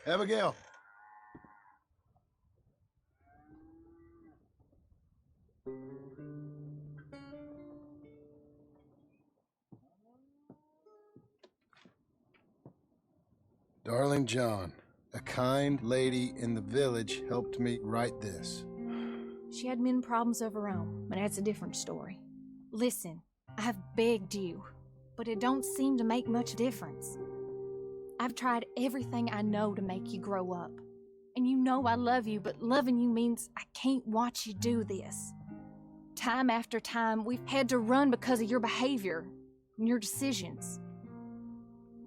Abigail. Darling John, a kind lady in the village helped me write this. She had men problems of her own, but that's a different story. Listen, I've begged you, but it don't seem to make much difference. I've tried everything I know to make you grow up. And you know I love you, but loving you means I can't watch you do this. Time after time, we've had to run because of your behavior and your decisions.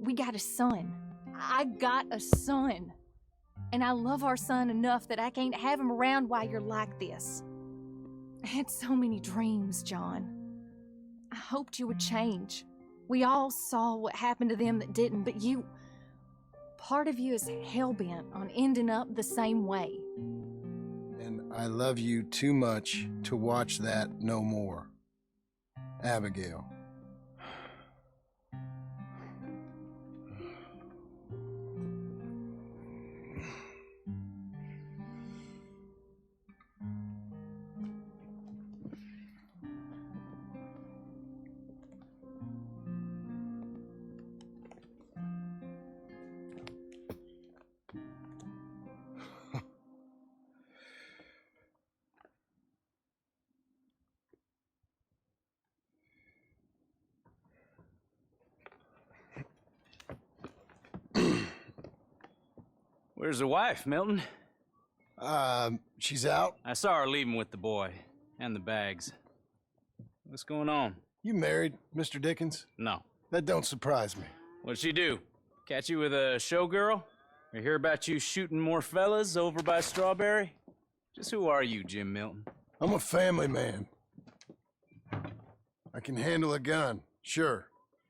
We got a son. I got a son. And I love our son enough that I can't have him around while you're like this. I had so many dreams, John. I hoped you would change. We all saw what happened to them that didn't, but you... Part of you is hell-bent on ending up the same way. And I love you too much to watch that no more. Abigail. Where's the wife, Milton? She's out. I saw her leaving with the boy and the bags. What's going on? You married, Mr. Dickens? No. That don't surprise me. What'd she do? Catch you with a showgirl? Or hear about you shooting more fellas over by Strawberry? Just who are you, Jim Milton? I'm a family man. I can handle a gun, sure.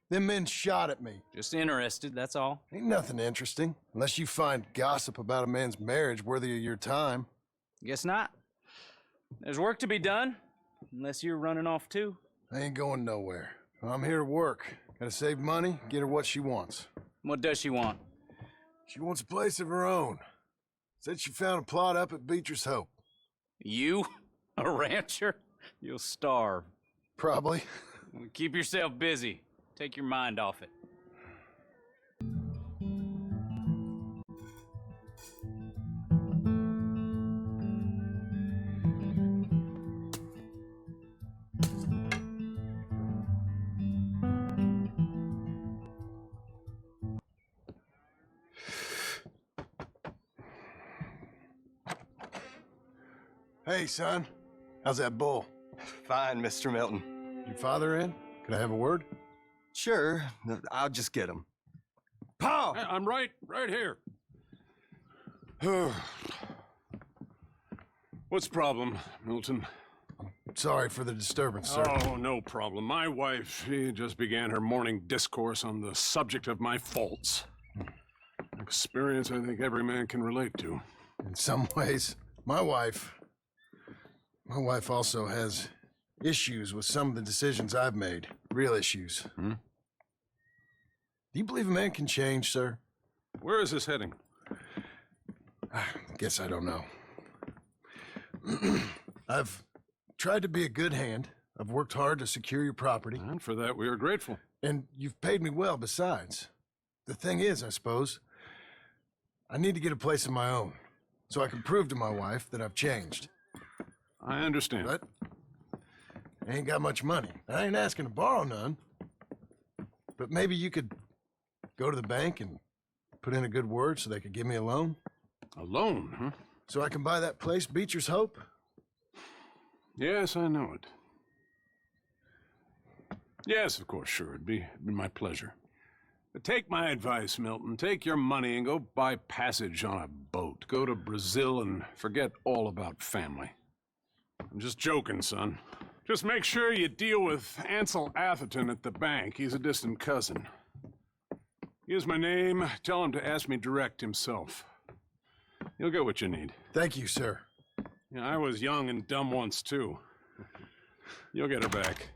Them men shot at me. Just interested, that's all. Ain't nothing interesting, unless you find gossip about a man's marriage worthy of your time. Guess not. There's work to be done, unless you're running off too. I ain't going nowhere. I'm here to work. Gotta save money, get her what she wants. What does she want? She wants a place of her own. Said she found a plot up at Beecher's Hope. You? A rancher? You'll starve. Probably. Well, keep yourself busy. Take your mind off it. Hey, son. How's that bull? Fine, Mr. Milton. Your father in? Could I have a word? Sure, I'll just get him. Pa! I'm right here. What's the problem, Milton? Sorry for the disturbance, sir. Oh, no problem. My wife, she just began her morning discourse on the subject of my faults. Experience I think every man can relate to. In some ways, my wife also has issues with some of the decisions I've made. Real issues. Hmm? Do you believe a man can change, sir? Where is this heading? I guess I don't know. I've tried to be a good hand. I've worked hard to secure your property. And for that, we are grateful. And you've paid me well besides. The thing is, I suppose, I need to get a place of my own, so I can prove to my wife that I've changed. I understand. But I ain't got much money. I ain't asking to borrow none. But maybe you could go to the bank and put in a good word so they could give me a loan. A loan, huh? So I can buy that place, Beecher's Hope? Yes, I know it. Yes, of course, sure. It'd be my pleasure. But take my advice, Milton. Take your money and go buy passage on a boat. Go to Brazil and forget all about family. I'm just joking, son. Just make sure you deal with Ansel Atherton at the bank. He's a distant cousin. Here's my name. Tell him to ask me direct himself. You'll get what you need. Thank you, sir. Yeah, I was young and dumb once, too. You'll get her back.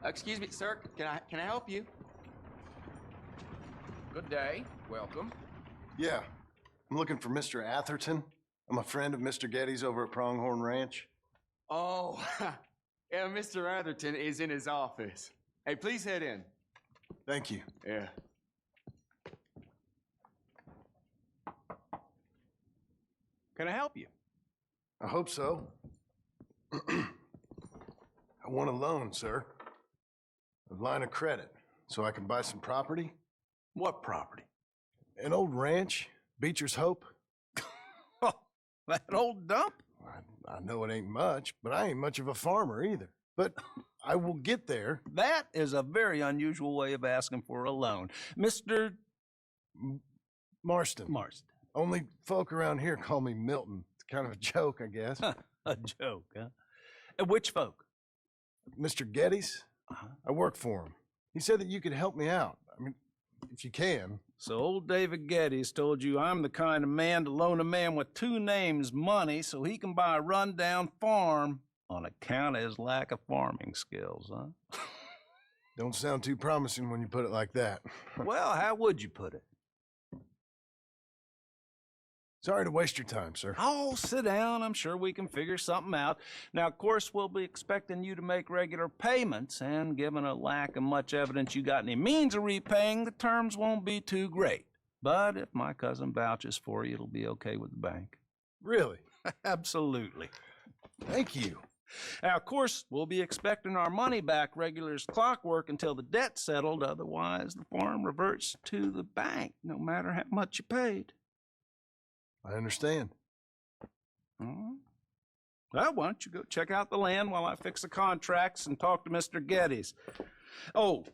Excuse me, sir. Can I help you? Good day. Welcome. Yeah. I'm looking for Mr. Atherton. I'm a friend of Mr. Getty's over at Pronghorn Ranch. Oh, yeah, Mr. Atherton is in his office. Hey, please head in. Thank you. Yeah. Can I help you? I hope so. I want a loan, sir. A line of credit, so I can buy some property. What property? An old ranch, Beecher's Hope. Oh, that old dump? I know it ain't much, but I ain't much of a farmer either. But I will get there. That is a very unusual way of asking for a loan. Mr. Marston. Marston. Only folk around here call me Milton. It's kind of a joke, I guess. A joke, huh? And which folk? Mr. Getty's? I work for him. He said that you could help me out. I mean, if you can. So old David Geddes told you I'm the kind of man to loan a man with two names money so he can buy a rundown farm on account of his lack of farming skills, huh? Don't sound too promising when you put it like that. Well, how would you put it? Sorry to waste your time, sir. Oh, sit down. I'm sure we can figure something out. Now, of course, we'll be expecting you to make regular payments, and given a lack of much evidence you got any means of repaying, the terms won't be too great. But if my cousin vouches for you, it'll be okay with the bank. Really? Absolutely. Thank you. Now, of course, we'll be expecting our money back regular as clockwork until the debt's settled. Otherwise, the farm reverts to the bank, no matter how much you paid. I understand. Well, why don't you go check out the land while I fix the contracts and talk to Mr. Geddes. Oh,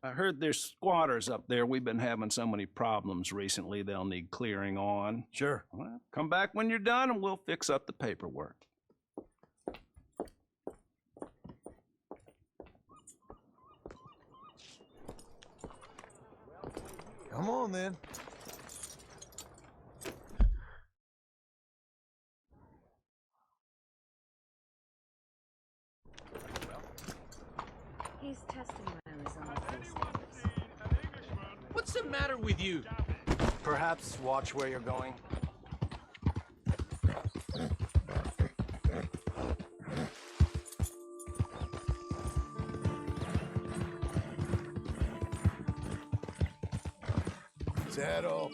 I heard there's squatters up there. We've been having so many problems recently, they'll need clearing on. Sure. Well, come back when you're done and we'll fix up the paperwork. Come on, then. He's testing my results. What's the matter with you? Perhaps watch where you're going. Saddle.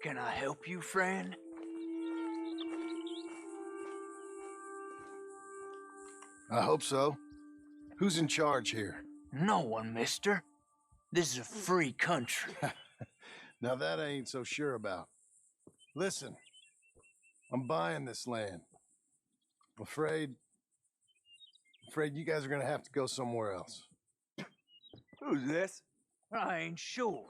Can I help you, friend? I hope so. Who's in charge here? No one, mister. This is a free country. Now that I ain't so sure about. Listen, I'm buying this land. I'm afraid you guys are gonna have to go somewhere else. Who's this? I ain't sure.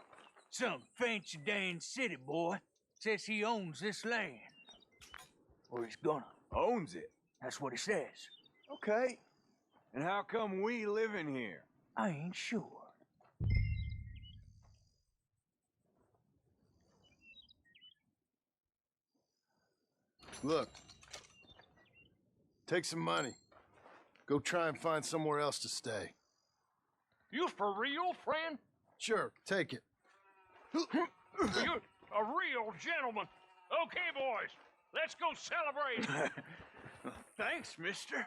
Some fancy Dan city boy says he owns this land. Or he's gonna. Owns it. That's what he says. Okay. And how come we live in here? I ain't sure. Look, take some money. Go try and find somewhere else to stay. You for real, friend? Sure, take it. You a real gentleman. Okay, boys, let's go celebrate. Thanks, mister.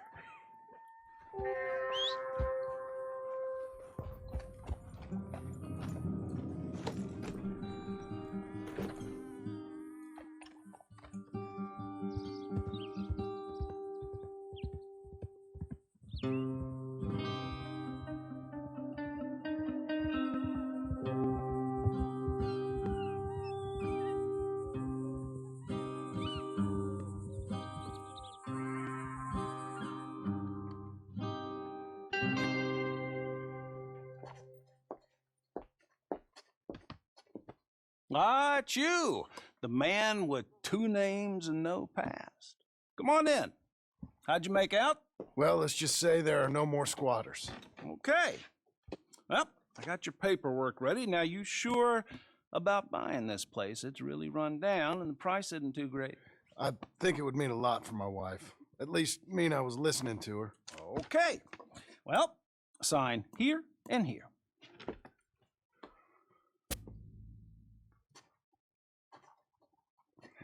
Ah, it's you, the man with two names and no past. Come on in. How'd you make out? Well, let's just say there are no more squatters. Okay. Well, I got your paperwork ready. Now, you sure about buying this place? It's really run down, and the price isn't too great. I think it would mean a lot for my wife. At least mean I was listening to her. Okay. Well, sign here and here.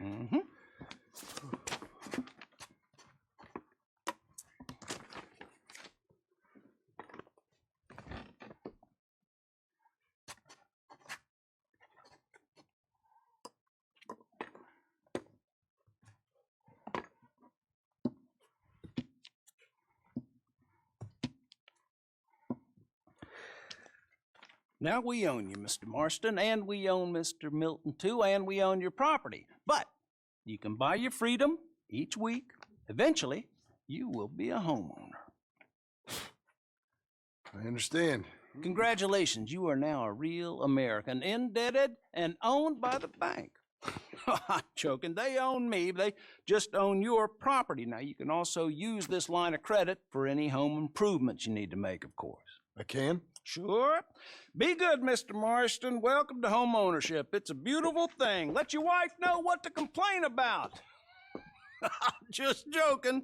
Mm-hmm. Now we own you, Mr. Marston, and we own Mr. Milton too, and we own your property. But you can buy your freedom each week. Eventually, you will be a homeowner. I understand. Congratulations, you are now a real American, indebted and owned by the bank. I'm joking, they own me, they just own your property. Now, you can also use this line of credit for any home improvements you need to make, of course. I can? Sure. Be good, Mr. Marston. Welcome to home ownership. It's a beautiful thing. Let your wife know what to complain about. Just joking.